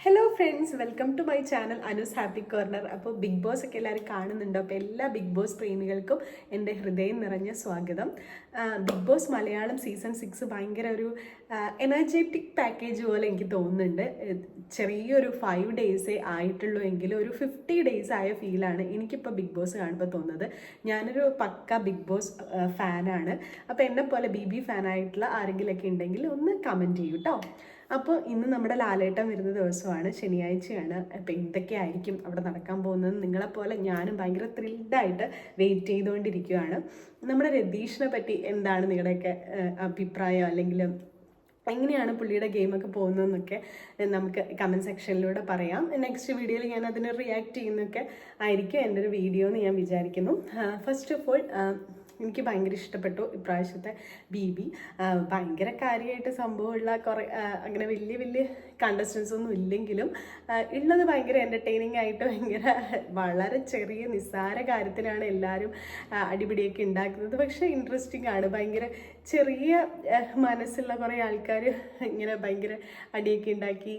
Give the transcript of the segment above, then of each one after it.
Hello friends, welcome to my channel Anu's happy corner. അപ്പോൾ Bigg Boss ഒക്കെ എല്ലാവരും കാണുന്നുണ്ടോ? അപ്പോൾ എല്ലാ ബിഗ് ബോസ് പ്രേമികൾക്കും എൻ്റെ ഹൃദയം നിറഞ്ഞ സ്വാഗതം. ബിഗ് ബോസ് മലയാളം സീസൺ 6 ഭയങ്കര ഒരു എനർജറ്റിക് പാക്കേജ് പോലെ എനിക്ക് തോന്നുന്നുണ്ട്. ചെറിയൊരു 5 ഡേയ്സേ ആയിട്ടുള്ളൂ എങ്കിലും ഒരു 50 ഡേയ്സ് ആയ ഫീലാണ് എനിക്കിപ്പോൾ ബിഗ് ബോസ് കാണുമ്പോൾ തോന്നുന്നത്. ഞാനൊരു പക്ക ബിഗ് ബോസ് ഫാനാണ്. അപ്പോൾ എന്നെ പോലെ BB ഫാനായിട്ടുള്ള ആരെങ്കിലുമൊക്കെ ഉണ്ടെങ്കിൽ ഒന്ന് കമൻറ്റ് ചെയ്യൂ കേട്ടോ. അപ്പോൾ ഇന്ന് നമ്മുടെ ലാലേട്ടൻ വരുന്ന ദിവസമാണ്, ശനിയാഴ്ചയാണ്. അപ്പോൾ എന്തൊക്കെയായിരിക്കും അവിടെ നടക്കാൻ പോകുന്നത്? നിങ്ങളെപ്പോലെ ഞാനും ഭയങ്കര ത്രില്ഡായിട്ട് വെയിറ്റ് ചെയ്തുകൊണ്ടിരിക്കുകയാണ്. നമ്മുടെ രതീഷിനെ പറ്റി എന്താണ് നിങ്ങളുടെയൊക്കെ അഭിപ്രായം, അല്ലെങ്കിൽ എങ്ങനെയാണ് പുള്ളിയുടെ ഗെയിമൊക്കെ പോകുന്നതെന്നൊക്കെ നമുക്ക് കമൻറ്റ് സെക്ഷനിലൂടെ പറയാം. നെക്സ്റ്റ് വീഡിയോയിൽ ഞാൻ അതിന് റിയാക്ട് ചെയ്യുന്നതൊക്കെ ആയിരിക്കും എൻ്റെ ഒരു വീഡിയോ എന്ന് ഞാൻ വിചാരിക്കുന്നു. ഫസ്റ്റ് ഓഫ് ഓൾ എനിക്ക് ഭയങ്കര ഇഷ്ടപ്പെട്ടു ഇപ്രാവശ്യത്തെ BB. ഭയങ്കര കാര്യമായിട്ട് സംഭവമുള്ള കുറേ അങ്ങനെ വലിയ വലിയ കണ്ടസ്റ്റൻസ് ഒന്നും ഇല്ലെങ്കിലും ഉള്ളത് ഭയങ്കര എൻ്റർടൈനിങ് ആയിട്ട് വളരെ ചെറിയ നിസ്സാര കാര്യത്തിനാണ് എല്ലാവരും അടിപിടിയൊക്കെ ഉണ്ടാക്കുന്നത്. പക്ഷേ ഇൻട്രസ്റ്റിംഗ് ആണ്. ഭയങ്കര ചെറിയ മനസ്സുള്ള കുറേ ആൾക്കാർ ഇങ്ങനെ ഭയങ്കര അടിയൊക്കെ ഉണ്ടാക്കി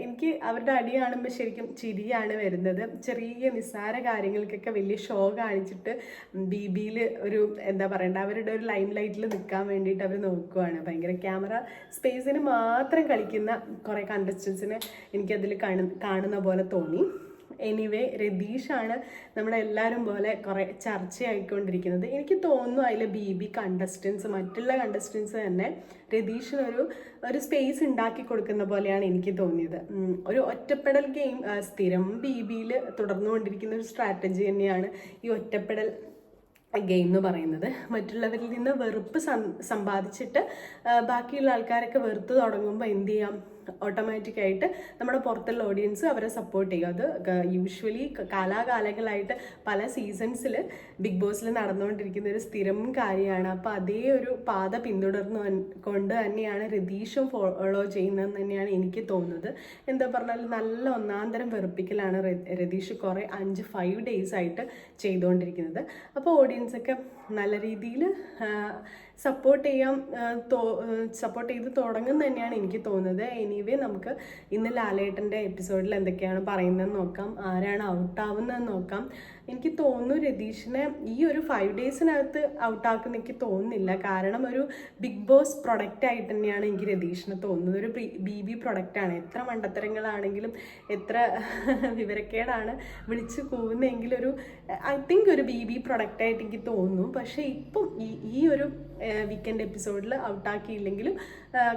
എനിക്ക് അവരുടെ അടി കാണുമ്പോൾ ശരിക്കും ചിരിയാണ് വരുന്നത്. ചെറിയ നിസ്സാര കാര്യങ്ങൾക്കൊക്കെ വലിയ ഷോ കാണിച്ചിട്ട് BBയിൽ ഒരു എന്താ പറയണ്ട, അവരുടെ ഒരു ലൈം ലൈറ്റിൽ നിൽക്കാൻ വേണ്ടിയിട്ട് അവർ നോക്കുവാണ്. ഭയങ്കര ക്യാമറ സ്പേസിന് മാത്രം കളിക്കുന്ന കുറേ കണ്ടസ്റ്റൻസിനെ എനിക്കതിൽ കാണുന്ന പോലെ തോന്നി. എനിവേ, രതീഷാണ് നമ്മളെല്ലാവരും പോലെ കുറേ ചർച്ചയായിക്കൊണ്ടിരിക്കുന്നത്. എനിക്ക് തോന്നുന്നു അതിൽ BB കണ്ടസ്റ്റൻസ്, മറ്റുള്ള കണ്ടസ്റ്റൻസ് തന്നെ രതീഷിനൊരു സ്പേസ് ഉണ്ടാക്കി കൊടുക്കുന്ന പോലെയാണ് എനിക്ക് തോന്നിയത്. ഒരു ഒറ്റപ്പെടൽ ഗെയിം സ്ഥിരം BBയിൽ തുടർന്നുകൊണ്ടിരിക്കുന്ന ഒരു സ്ട്രാറ്റജി തന്നെയാണ് ഈ ഒറ്റപ്പെടൽ ഗെയിം എന്ന് പറയുന്നത്. മറ്റുള്ളവരിൽ നിന്ന് വെറുപ്പ് സമ്പാദിച്ചിട്ട് ബാക്കിയുള്ള ആൾക്കാരൊക്കെ വെറുത്ത് തുടങ്ങുമ്പോൾ എന്ത് ചെയ്യാം, ഓട്ടോമാറ്റിക്കായിട്ട് നമ്മുടെ പുറത്തുള്ള ഓഡിയൻസ് അവരെ സപ്പോർട്ട് ചെയ്യും. അത് യൂഷ്വലി കാലാകാലങ്ങളായിട്ട് പല സീസൺസിൽ ബിഗ് ബോസിൽ നടന്നുകൊണ്ടിരിക്കുന്ന ഒരു സ്ഥിരം കാര്യമാണ്. അപ്പോൾ അതേ ഒരു പാത പിന്തുടർന്നു കൊണ്ട് തന്നെയാണ് രതീഷും ഫോളോ ചെയ്യുന്നതെന്ന് തന്നെയാണ് എനിക്ക് തോന്നുന്നത്. എന്താ പറഞ്ഞാൽ നല്ല ഒന്നാന്തരം വെറുപ്പിക്കലാണ് രതീഷ് കുറേ 5 ഡേയ്സ് ആയിട്ട് ചെയ്തുകൊണ്ടിരിക്കുന്നത്. അപ്പോൾ ഓഡിയൻസൊക്കെ നല്ല രീതിയിൽ സപ്പോർട്ട് ചെയ്ത് തുടങ്ങുന്ന തന്നെയാണ് എനിക്ക് തോന്നുന്നത്. എനിവേ, നമുക്ക് ഇന്ന് ലാലേട്ടൻ്റെ എപ്പിസോഡിൽ എന്തൊക്കെയാണ് പറയുന്നതെന്ന് നോക്കാം, ആരാണ് ഔട്ടാവുന്നതെന്ന് നോക്കാം. എനിക്ക് തോന്നുന്നു രതീഷിനെ ഈ ഒരു 5 ഡേയ്സിനകത്ത് ഔട്ടാക്കുന്ന എനിക്ക് തോന്നുന്നില്ല. കാരണം ഒരു ബിഗ് ബോസ് പ്രൊഡക്റ്റ് ആയിട്ട് തന്നെയാണ് എനിക്ക് രതീഷിനെ തോന്നുന്നത്. ഒരു BB പ്രൊഡക്റ്റാണ്. എത്ര മണ്ടത്തരങ്ങളാണെങ്കിലും എത്ര വിവരക്കേടാണ് വിളിച്ച് പോകുന്നതെങ്കിലും ഐ തിങ്ക് ഒരു BB പ്രൊഡക്റ്റായിട്ട് എനിക്ക് തോന്നുന്നു. പക്ഷേ ഇപ്പം ഈ ഒരു വീക്കെൻഡ് എപ്പിസോഡിൽ ഔട്ടാക്കിയില്ലെങ്കിലും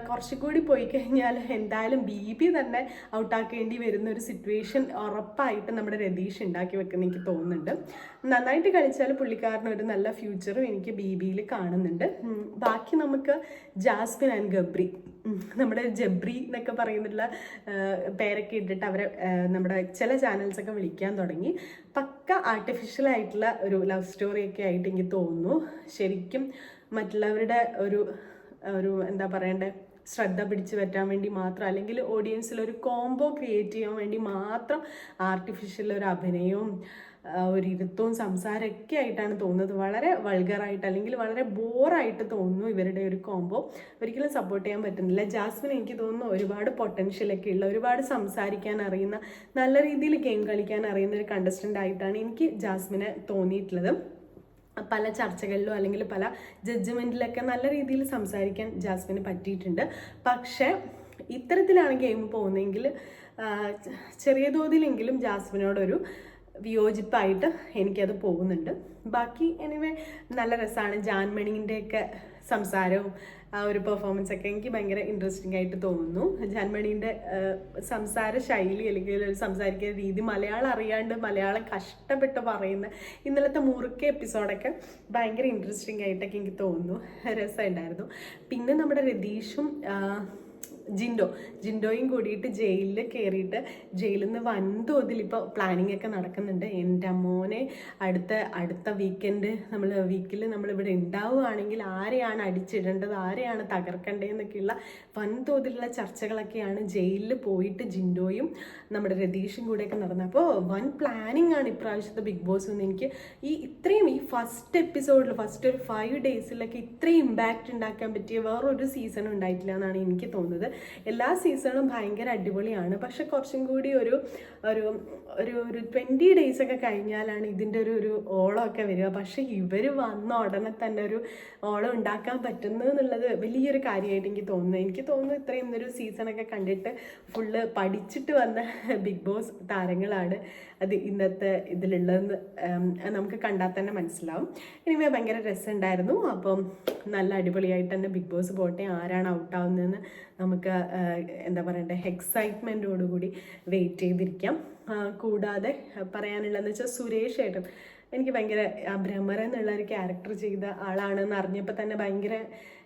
കുറച്ചുകൂടി പോയി കഴിഞ്ഞാൽ എന്തായാലും BB തന്നെ ഔട്ടാക്കേണ്ടി വരുന്ന ഒരു സിറ്റുവേഷൻ ഉറപ്പായിട്ട് നമ്മുടെ രതീഷ് ഉണ്ടാക്കി വെക്കുന്ന എനിക്ക് തോന്നുന്നുണ്ട്. നന്നായിട്ട് കളിച്ചാൽ പുള്ളിക്കാരന് ഒരു നല്ല ഫ്യൂച്ചറും എനിക്ക് BBയിൽ കാണുന്നുണ്ട്. ബാക്കി നമുക്ക് ജാസ്മിൻ ആൻഡ് ഗബ്രി, നമ്മുടെ ജബ്രി എന്നൊക്കെ പറയുന്നുള്ള പേരൊക്കെ ഇട്ടിട്ട് അവരെ നമ്മുടെ ചില ചാനൽസൊക്കെ വിളിക്കാൻ തുടങ്ങി. പക്ക ആർട്ടിഫിഷ്യൽ ആയിട്ടുള്ള ഒരു ലവ് സ്റ്റോറിയൊക്കെ ആയിട്ട് എനിക്ക് തോന്നുന്നു. ശരിക്കും മറ്റുള്ളവരുടെ ഒരു എന്താ പറയണ്ടേ, ശ്രദ്ധ പിടിച്ചു പറ്റാൻ വേണ്ടി മാത്രം, അല്ലെങ്കിൽ ഓഡിയൻസിൽ ഒരു കോംബോ ക്രിയേറ്റ് ചെയ്യാൻ വേണ്ടി മാത്രം ആർട്ടിഫിഷ്യൽ ഒരു അഭിനയവും ഒരു ഇരുത്തവും സംസാരമൊക്കെ ആയിട്ടാണ് തോന്നുന്നത്. വളരെ വൾഗറായിട്ട് അല്ലെങ്കിൽ വളരെ ബോറായിട്ട് തോന്നുന്നു ഇവരുടെ ഒരു കോംബോ. ഒരിക്കലും സപ്പോർട്ട് ചെയ്യാൻ പറ്റുന്നില്ല. ജാസ്മിൻ എനിക്ക് തോന്നുന്നു ഒരുപാട് പൊട്ടൻഷ്യലൊക്കെ ഉള്ള, ഒരുപാട് സംസാരിക്കാൻ അറിയുന്ന, നല്ല രീതിയിൽ ഗെയിം കളിക്കാൻ അറിയുന്ന ഒരു കണ്ടസ്റ്റൻ്റ് ആയിട്ടാണ് എനിക്ക് ജാസ്മിനെ തോന്നിയിട്ടുള്ളത്. പല ചർച്ചകളിലോ അല്ലെങ്കിൽ പല ജഡ്ജ്മെൻറ്റിലൊക്കെ നല്ല രീതിയിൽ സംസാരിക്കാൻ ജാസ്മിന് പറ്റിയിട്ടുണ്ട്. പക്ഷേ ഇത്തരത്തിലാണ് ഗെയിം പോകുന്നതെങ്കിൽ ചെറിയ തോതിലെങ്കിലും ജാസ്മിനോടൊരു വിയോജിപ്പായിട്ട് എനിക്കത് പോകുന്നുണ്ട്. ബാക്കി എനിവേ നല്ല രസമാണ്. ജാൻമണീൻ്റെയൊക്കെ സംസാരവും ആ ഒരു പെർഫോമൻസൊക്കെ എനിക്ക് ഭയങ്കര ഇൻട്രസ്റ്റിംഗ് ആയിട്ട് തോന്നുന്നു. ജാൻമണീൻ്റെ സംസാര ശൈലി അല്ലെങ്കിൽ സംസാരിക്കുന്ന രീതി, മലയാളം അറിയാണ്ട് മലയാളം കഷ്ടപ്പെട്ട് പറയുന്ന ഇന്നലത്തെ മുറുക്കെ എപ്പിസോഡൊക്കെ ഭയങ്കര ഇൻട്രസ്റ്റിംഗ് ആയിട്ടൊക്കെ എനിക്ക് തോന്നുന്നു. രസമുണ്ടായിരുന്നു. പിന്നെ നമ്മുടെ രതീഷും ജിൻഡോയും കൂടിയിട്ട് ജയിലിൽ കയറിയിട്ട് ജയിലിൽ നിന്ന് വൻതോതിൽ ഇപ്പോൾ പ്ലാനിങ് ഒക്കെ നടക്കുന്നുണ്ട്. എൻ്റെ മോനെ അടുത്ത വീക്കെൻഡ് വീക്കിൽ നമ്മളിവിടെ ഉണ്ടാവുകയാണെങ്കിൽ ആരെയാണ് അടിച്ചിടേണ്ടത്, ആരെയാണ് തകർക്കേണ്ടതെന്നൊക്കെയുള്ള വൻതോതിലുള്ള ചർച്ചകളൊക്കെയാണ് ജയിലിൽ പോയിട്ട് ജിൻഡോയും നമ്മുടെ രതീഷും കൂടെയൊക്കെ നടന്നത്. അപ്പോൾ വൻ പ്ലാനിങ് ആണ് ഇപ്രാവശ്യത്തെ ബിഗ് ബോസ് എന്ന്. എനിക്ക് ഈ ഫസ്റ്റ് എപ്പിസോഡിൽ ഫസ്റ്റ് ഒരു 5 ഡേയ്സിലൊക്കെ ഇത്രയും ഇമ്പാക്റ്റ് ഉണ്ടാക്കാൻ പറ്റിയ വേറൊരു സീസൺ ഉണ്ടായിട്ടില്ല എന്നാണ് എനിക്ക് തോന്നുന്നത്. എല്ലാ സീസണും ഭയങ്കര അടിപൊളിയാണ്. പക്ഷെ കുറച്ചും കൂടി ഒരു ഒരു ഒരു ഒരു 20 days ഒക്കെ കഴിഞ്ഞാലാണ് ഇതിൻ്റെ ഒരു ഓളമൊക്കെ വരിക. പക്ഷെ ഇവർ വന്ന ഉടനെ തന്നെ ഒരു ഓളം ഉണ്ടാക്കാൻ പറ്റുന്നു എന്നുള്ളത് വലിയൊരു കാര്യമായിട്ട് എനിക്ക് തോന്നുന്നു. എനിക്ക് തോന്നുന്നു ഇത്രയും ഒരു സീസണൊക്കെ കണ്ടിട്ട് ഫുള്ള് പഠിച്ചിട്ട് വന്ന ബിഗ് ബോസ് താരങ്ങളാണ് അത് ഇന്നത്തെ ഇതിലുള്ളതെന്ന് നമുക്ക് കണ്ടാൽ തന്നെ മനസ്സിലാവും. എനിവേ ഭയങ്കര രസമുണ്ടായിരുന്നു. അപ്പം നല്ല അടിപൊളിയായിട്ട് തന്നെ ബിഗ് ബോസ് പോട്ടെ, ആരാണ് ഔട്ടാവുന്നതെന്ന് നമുക്ക് എന്താ പറയണ്ടേ എക്സൈറ്റ്മെൻറ്റോടുകൂടി വെയിറ്റ് ചെയ്തിരിക്കാം. കൂടാതെ പറയാനുള്ളതെന്ന് വെച്ചാൽ സുരേഷ് ഏട്ടൻ എനിക്ക് ഭയങ്കര ഭ്രമർ എന്നുള്ള ഒരു ക്യാരക്ടർ ചെയ്ത ആളാണെന്ന് അറിഞ്ഞപ്പോൾ തന്നെ ഭയങ്കര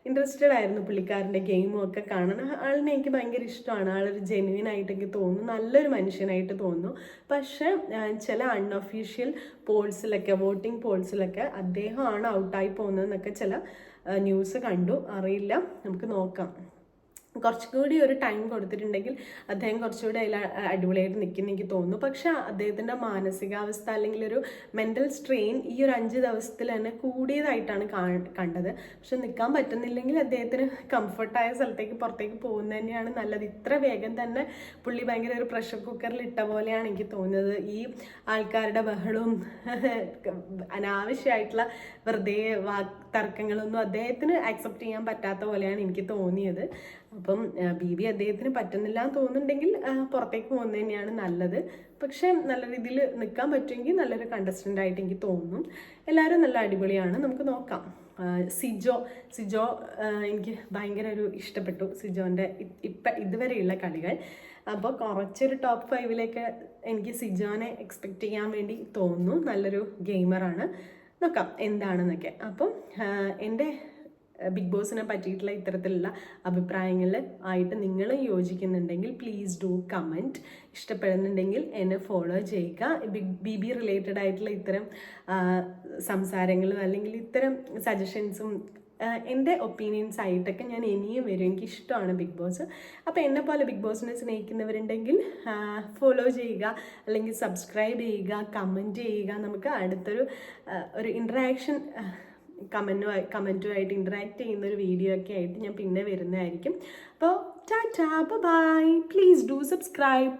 ഇൻട്രസ്റ്റഡ് ആയിരുന്നു പുള്ളിക്കാരൻ്റെ ഗെയിമും ഒക്കെ കാണാൻ. ആളിനെ എനിക്ക് ഭയങ്കര ഇഷ്ടമാണ്. ആളൊരു ജെന്യുവൻ ആയിട്ട് എനിക്ക് തോന്നുന്നു, നല്ലൊരു മനുഷ്യനായിട്ട് തോന്നുന്നു. പക്ഷേ ചില അൺഒഫീഷ്യൽ പോൾസിലൊക്കെ, വോട്ടിംഗ് പോൾസിലൊക്കെ അദ്ദേഹമാണ് ഔട്ടായി പോകുന്നതെന്നൊക്കെ ചില ന്യൂസ് കണ്ടു. അറിയില്ല, നമുക്ക് നോക്കാം. കുറച്ചുകൂടി ഒരു ടൈം കൊടുത്തിട്ടുണ്ടെങ്കിൽ അദ്ദേഹം കുറച്ചുകൂടി അതിൽ അടിപൊളിയായിട്ട് നിൽക്കുന്ന എനിക്ക് തോന്നുന്നു. പക്ഷെ അദ്ദേഹത്തിൻ്റെ മാനസികാവസ്ഥ അല്ലെങ്കിൽ ഒരു മെൻ്റൽ സ്ട്രെയിൻ ഈ ഒരു 5 ദിവസത്തിൽ തന്നെ കൂടിയതായിട്ടാണ് കണ്ടത്. പക്ഷെ നിൽക്കാൻ പറ്റുന്നില്ലെങ്കിൽ അദ്ദേഹത്തിന് കംഫർട്ടായ സ്ഥലത്തേക്ക് പുറത്തേക്ക് പോകുന്നത് തന്നെയാണ് നല്ലത്. ഇത്ര വേഗം തന്നെ പുള്ളി ഭയങ്കര ഒരു പ്രഷർ കുക്കറിൽ ഇട്ട പോലെയാണ് എനിക്ക് തോന്നുന്നത്. ഈ ആൾക്കാരുടെ ബഹളവും അനാവശ്യമായിട്ടുള്ള വെറുതെ തർക്കങ്ങളൊന്നും അദ്ദേഹത്തിന് ആക്സെപ്റ്റ് ചെയ്യാൻ പറ്റാത്ത പോലെയാണ് എനിക്ക് തോന്നിയത്. അപ്പം ബി അദ്ദേഹത്തിന് പറ്റുന്നില്ല എന്ന് തോന്നുന്നുണ്ടെങ്കിൽ പുറത്തേക്ക് പോകുന്നത് തന്നെയാണ് നല്ലത്. പക്ഷെ നല്ല രീതിയിൽ നിൽക്കാൻ പറ്റുമെങ്കിൽ നല്ലൊരു കണ്ടസ്റ്റൻ്റ് ആയിട്ട് എനിക്ക് തോന്നുന്നു. എല്ലാവരും നല്ല അടിപൊളിയാണ്, നമുക്ക് നോക്കാം. സിജോ എനിക്ക് ഭയങ്കര ഒരു ഇഷ്ടപ്പെട്ടു സിജോൻ്റെ ഇതുവരെയുള്ള കളികൾ. അപ്പോൾ കുറച്ചൊരു ടോപ്പ് 5 എനിക്ക് സിജോനെ എക്സ്പെക്റ്റ് ചെയ്യാൻ വേണ്ടി തോന്നുന്നു. നല്ലൊരു ഗെയിമറാണ്, നോക്കാം എന്താണെന്നൊക്കെ. അപ്പം എൻ്റെ ബിഗ് ബോസിനെ പറ്റിയിട്ടുള്ള ഇത്തരത്തിലുള്ള അഭിപ്രായങ്ങൾ ആയിട്ട് നിങ്ങൾ യോജിക്കുന്നുണ്ടെങ്കിൽ പ്ലീസ് ഡു കമൻറ്റ്. ഇഷ്ടപ്പെടുന്നുണ്ടെങ്കിൽ എന്നെ ഫോളോ ചെയ്യുക. ബി റിലേറ്റഡ് ആയിട്ടുള്ള ഇത്തരം സംസാരങ്ങളും അല്ലെങ്കിൽ ഇത്തരം സജഷൻസും എൻ്റെ ഒപ്പീനിയൻസ് ആയിട്ടൊക്കെ ഞാൻ ഇനിയും വരും. എനിക്കിഷ്ടമാണ് ബിഗ് ബോസ്. അപ്പോൾ എന്നെ പോലെ ബിഗ് ബോസിനെ സ്നേഹിക്കുന്നവരുണ്ടെങ്കിൽ ഫോളോ ചെയ്യുക, അല്ലെങ്കിൽ സബ്സ്ക്രൈബ് ചെയ്യുക, കമൻറ്റ് ചെയ്യുക. നമുക്ക് ഒരു ഇൻട്രാക്ഷൻ കമൻറ്റുമായിട്ട് ഇൻട്രാക്ട് ചെയ്യുന്നൊരു വീഡിയോ ഒക്കെ ആയിട്ട് ഞാൻ പിന്നെ വരുന്നതായിരിക്കും. അപ്പോൾ ടാറ്റാ, ബൈ. Please do subscribe.